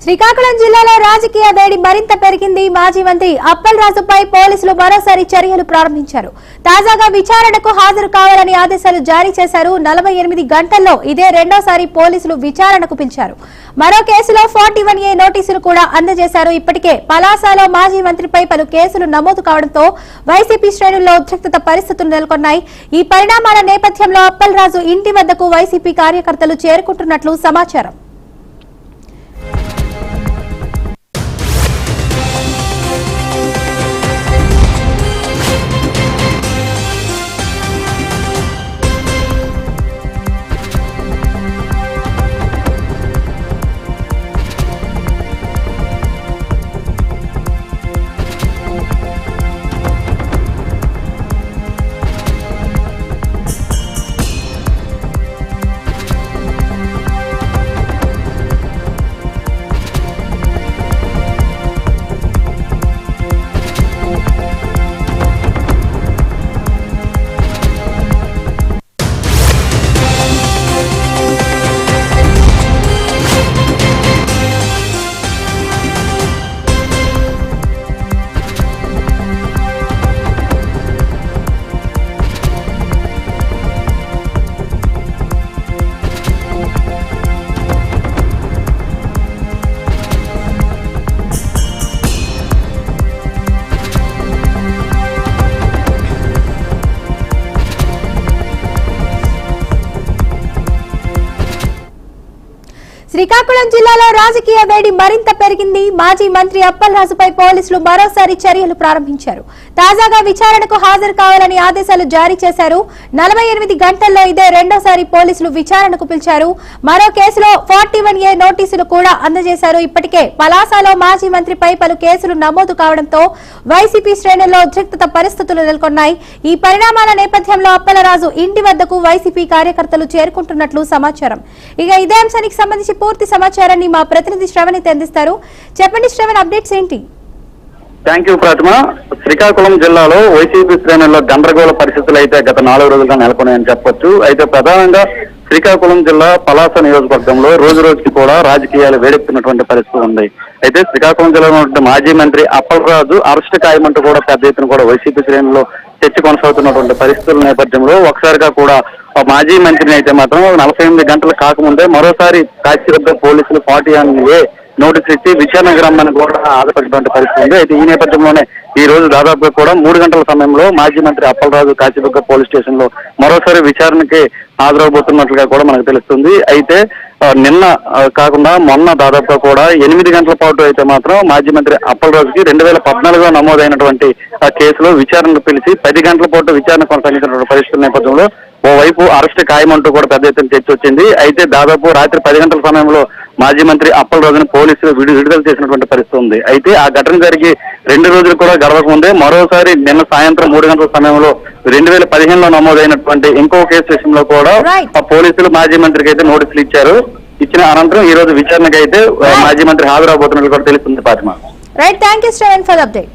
శ్రీకాకుళం జిల్లాలో రాజకీయ వేడి మరింత పెరిగింది. మాజీ మంత్రి అప్పల్ రాజుపై పోలీసులు మరోసారి చర్యలు ప్రారంభించారు. తాజాగా విచారణకు హాజరు కావాలని ఆదేశాలు జారీ చేశారు. 48 గంటల్లో ఇదే రెండోసారి పోలీసులు విచారణకు పిలిచారు. మరో కేసులో 41A నోటీసులు కూడా అందజేశారు. ఇప్పటికే పలాసలో మాజీ మంత్రిపై పలు కేసులు నమోదు కావడంతో వైసీపీ శ్రేణుల్లో ఉద్రిక్తత పరిస్థితులు నెలకొన్నాయి. ఈ పరిణామాల నేపథ్యంలో అప్పల్ రాజు ఇంటి వద్దకు వైసీపీ కార్యకర్తలు చేరుకుంటున్నట్లు సమాచారం. శ్రీకాకుళం జిల్లాలో రాజకీయ వేడి మరింత పెరిగింది. మాజీ మంత్రి అప్పల్ రాజుపై పోలీసులు మరోసారి చర్యలు ప్రారంభించారు. తాజాగా విచారణకు హాజరు కావాలని ఆదేశాలు జారీ చేశారు. 48 గంటల్లో ఇదే రెండోసారి పోలీసులు విచారణకు పిలిచారు. మరో కేసులో 41A నోటీసులు కూడా అందజేశారు. ఇప్పటికే పలాసలో మాజీ మంత్రిపై పలు కేసులు నమోదు కావడంతో వైసీపీ శ్రేణుల్లో ఉద్రిక్తత పరిస్థితులు నెలకొన్నాయి. ఈ పరిణామాల నేపథ్యంలో అప్పలరాజు ఇంటి వద్దకు వైసీపీ కార్యకర్తలు చేరుకుంటున్నట్లు సమాచారం. ఇక ఇదే అంశానికి సంబంధించి పూర్తి సమాచారాన్ని మా ప్రతినిధి శ్రవణి అందిస్తారు. చెప్పండి శ్రవణ్, అప్డేట్స్ ఏంటి? థ్యాంక్ యూ ప్రతిమ. శ్రీకాకుళం జిల్లాలో వైసీపీ శ్రేణుల్లో గందరగోళ పరిస్థితులు అయితే గత 4 రోజులుగా నెలకొన్నాయని చెప్పొచ్చు. అయితే ప్రధానంగా శ్రీకాకుళం జిల్లా పలాస నియోజకవర్గంలో రోజు రోజుకి కూడా రాజకీయాలు వేడెక్కుతున్నటువంటి పరిస్థితి ఉంది. అయితే శ్రీకాకుళం జిల్లాలో ఉన్నటువంటి మాజీ మంత్రి అప్పల్ రాజు అరెస్ట్ ఖాయమంటూ కూడా పెద్ద ఎత్తున కూడా వైసీపీ శ్రేణుల్లో చర్చ కొనసాగుతున్నటువంటి పరిస్థితుల నేపథ్యంలో ఒకసారిగా కూడా మాజీ మంత్రిని అయితే మాత్రం 48 గంటలు కాకముందే మరోసారి కాశీగడ్డ పోలీసులు 41A నోటీసు ఇచ్చి విచారణకు రమ్మని కూడా ఆధారపడినటువంటి పరిస్థితి ఉంది. అయితే ఈ నేపథ్యంలోనే ఈ రోజు దాదాపుగా కూడా 3 గంటల సమయంలో మాజీ మంత్రి అప్పల్ రాజు కాశీబుగ్గ పోలీస్ స్టేషన్ లో మరోసారి విచారణకి హాజరవబోతున్నట్లుగా కూడా మనకు తెలుస్తుంది. అయితే నిన్న కాకుండా మొన్న దాదాపుగా కూడా 8 గంటల పాటు అయితే మాత్రం మాజీ మంత్రి అప్పల్ రాజుకి 2014లో నమోదైనటువంటి ఆ కేసులో విచారణకు పిలిచి 10 గంటల పాటు విచారణ కొనసాగించినటువంటి పరిస్థితుల నేపథ్యంలో ఓవైపు అరెస్ట్ ఖాయమంటూ కూడా పెద్ద ఎత్తున చర్చ వచ్చింది. అయితే దాదాపు రాత్రి 10 గంటల సమయంలో మాజీ మంత్రి అప్పల్ రాజును పోలీసులు విడుదల చేసినటువంటి పరిస్థితి ఉంది. అయితే ఆ ఘటన జరిగి 2 రోజులు కూడా గడవక ముందే మరోసారి నిన్న సాయంత్రం 3 గంటల సమయంలో 2015లో నమోదైనటువంటి ఇంకో కేసు విషయంలో కూడా పోలీసులు మాజీ మంత్రికి అయితే నోటీసులు ఇచ్చారు. ఇచ్చిన అనంతరం ఈ రోజు విచారణకు అయితే మాజీ మంత్రి హాజరవబోతున్నట్లు కూడా తెలుస్తుంది. Fatima. Right, thank you Shravan for the update.